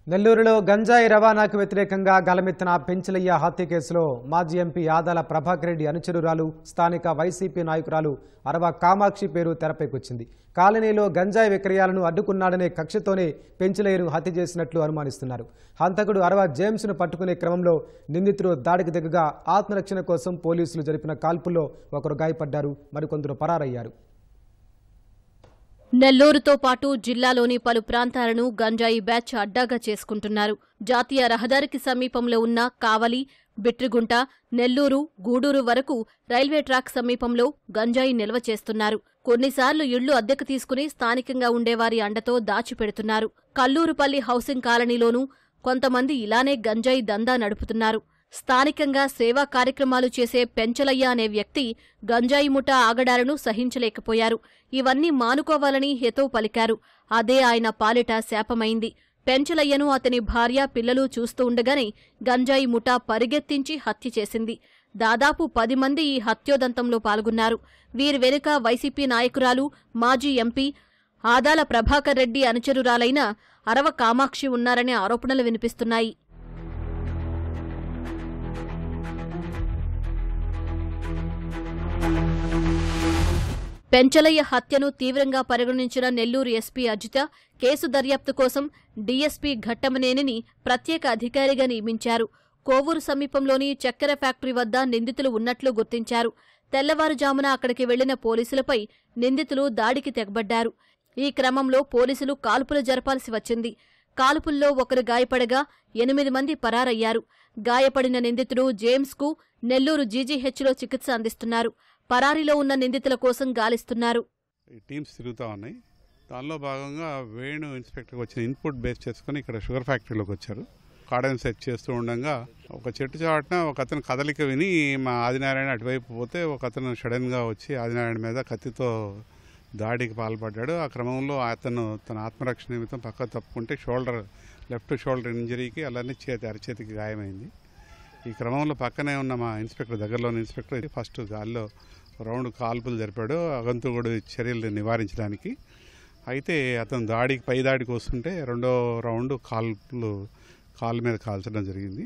నెల్లూరులో గంజాయి రవాణాకు వ్యతిరేకంగా గలమెత్తిన పెంచలయ్య హత్య కేసులో మాజీ ఎంపీ ఆదాల ప్రభాకర్ రెడ్డి అనుచరురాలు స్థానిక వైసీపీ నాయకురాలు అరవ కామాక్షి పేరు తెరపైకొచ్చింది. కాలనీలో గంజాయి విక్రయాలను అడ్డుకున్నాడనే కక్షతోనే పెంచలయ్యను హత్య చేసినట్లు అనుమానిస్తున్నారు. హంతకుడు అరవ జేమ్స్ను పట్టుకునే క్రమంలో నిందితుడు దాడికి దిగగా ఆత్మరక్షణ కోసం పోలీసులు జరిపిన కాల్పుల్లో ఒకరు గాయపడ్డారు, మరికొందరు పరారయ్యారు. నెల్లూరుతో పాటు జిల్లాలోని పలు ప్రాంతాలను గంజాయి బ్యాచ్ అడ్డాగా చేసుకుంటున్నారు. జాతీయ రహదారికి సమీపంలో ఉన్న కావలి, బిట్రిగుంట, నెల్లూరు, గూడూరు వరకు రైల్వే ట్రాక్ సమీపంలో గంజాయి నిల్వ చేస్తున్నారు. కొన్నిసార్లు ఇళ్లు అద్దెకు తీసుకుని స్థానికంగా ఉండేవారి అండతో దాచిపెడుతున్నారు. కల్లూరుపల్లి హౌసింగ్ కాలనీలోనూ కొంతమంది ఇలానే గంజాయి దందా నడుపుతున్నారు. స్థానికంగా సేవా కార్యక్రమాలు చేసే పెంచలయ్య అనే వ్యక్తి గంజాయి ముఠా ఆగడాలను సహించలేకపోయారు. ఇవన్నీ మానుకోవాలని హితవు పలికారు. అదే ఆయన పాలిట శాపమైంది. పెంచలయ్యను అతని భార్య, పిల్లలు చూస్తూ ఉండగానే గంజాయి ముఠా పరిగెత్తించి హత్య చేసింది. దాదాపు 10 మంది ఈ హత్యోదంతంలో పాల్గొన్నారు. వీరి వెనుక వైసీపీ నాయకురాలు, మాజీ ఎంపీ ఆదాల ప్రభాకర్ రెడ్డి అనుచరురాలైన అరవ కామాక్షి ఉన్నారనే ఆరోపణలు వినిపిస్తున్నాయి. పెంచలయ్య హత్యను తీవ్రంగా పరిగణించిన నెల్లూరు ఎస్పీ అజిత కేసు దర్యాప్తు కోసం డీఎస్పీ ఘట్టమనేనిని ప్రత్యేక అధికారిగా నియమించారు. కోవూరు సమీపంలోని చక్కెర ఫ్యాక్టరీ వద్ద నిందితులు ఉన్నట్లు గుర్తించారు. తెల్లవారుజామున అక్కడికి వెళ్లిన పోలీసులపై నిందితులు దాడికి తెగబడ్డారు. ఈ క్రమంలో పోలీసులు కాల్పులు జరపాల్సి వచ్చింది. కాల్పుల్లో ఒకరు గాయపడగా 8 మంది పరారయ్యారు. గాయపడిన నిందితుడు జేమ్స్కు నెల్లూరు జీజీహెచ్లో చికిత్స అందిస్తున్నారు. పరారీలో ఉన్న నిందితుల కోసం గాలిస్తున్నారు. టీమ్స్ తిరుగుతూ ఉన్నాయి. దానిలో భాగంగా వేణు ఇన్స్పెక్టర్కి వచ్చిన ఇన్పుట్ బేస్ చేసుకుని ఇక్కడ షుగర్ ఫ్యాక్టరీలోకి వచ్చారు. కార్డన్ సెట్ చేస్తూ ఉండగా ఒక చెట్టు చాటున ఒక అతను కదలిక విని మా ఆదినారాయణ అటువైపు పోతే ఒక అతను సడన్గా వచ్చి ఆదినారాయణ మీద కత్తితో దాడికి పాల్పడ్డాడు. ఆ క్రమంలో అతను తన ఆత్మరక్షణ నిమిత్తం పక్క తప్పుకుంటే లెఫ్ట్ షోల్డర్ ఇంజరీకి అలానే అరచేతికి గాయమైంది. ఈ క్రమంలో పక్కనే ఉన్న మా ఇన్స్పెక్టర్, దగ్గరలోని ఇన్స్పెక్టర్ ఫస్ట్ గాల్లో రౌండ్ కాల్పులు జరిపాడు అగంతుకుడు చర్యలు నివారించడానికి. అయితే అతను పై దాడికి వస్తుంటే రెండో రౌండ్ కాలు మీద కాల్చడం జరిగింది.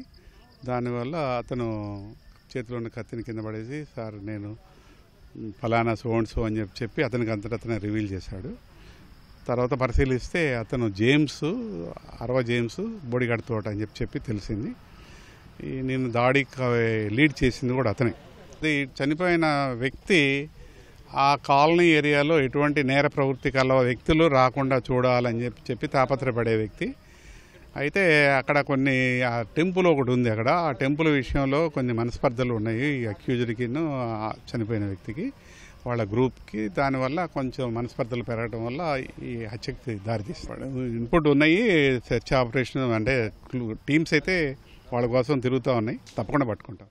దానివల్ల అతను చేతిలో ఉన్న కత్తిని కింద పడేసి, సార్ నేను ఫలానా సో అని చెప్పి అతనికి అంతటా రివీల్ చేశాడు. తర్వాత పరిశీలిస్తే అతను అరవ జేమ్స్ బోడిగాడ్ తోట అని చెప్పి తెలిసింది. నేను దాడికి లీడ్ చేసింది కూడా అతనే. చనిపోయిన వ్యక్తి ఆ కాలనీ ఏరియాలో ఎటువంటి నేర ప్రవృత్తి కల వ్యక్తులు రాకుండా చూడాలని చెప్పి తాపత్రపడే వ్యక్తి. అయితే అక్కడ కొన్ని ఆ టెంపుల్ ఒకటి ఉంది. అక్కడ ఆ టెంపుల్ విషయంలో కొన్ని మనస్పర్ధలు ఉన్నాయి ఈ అక్యూజ్డ్కి, చనిపోయిన వ్యక్తికి, వాళ్ళ గ్రూప్కి. దానివల్ల కొంచెం మనస్పర్ధలు పెరగడం వల్ల ఈ హత్యకి దారితీస్తాడు. ఇన్పుట్ ఉన్నాయి, సెర్చ్ ఆపరేషన్ అంటే టీమ్స్ అయితే వాళ్ళ కోసం తిరుగుతూ ఉన్నాయి. తప్పకుండా పట్టుకుంటాం.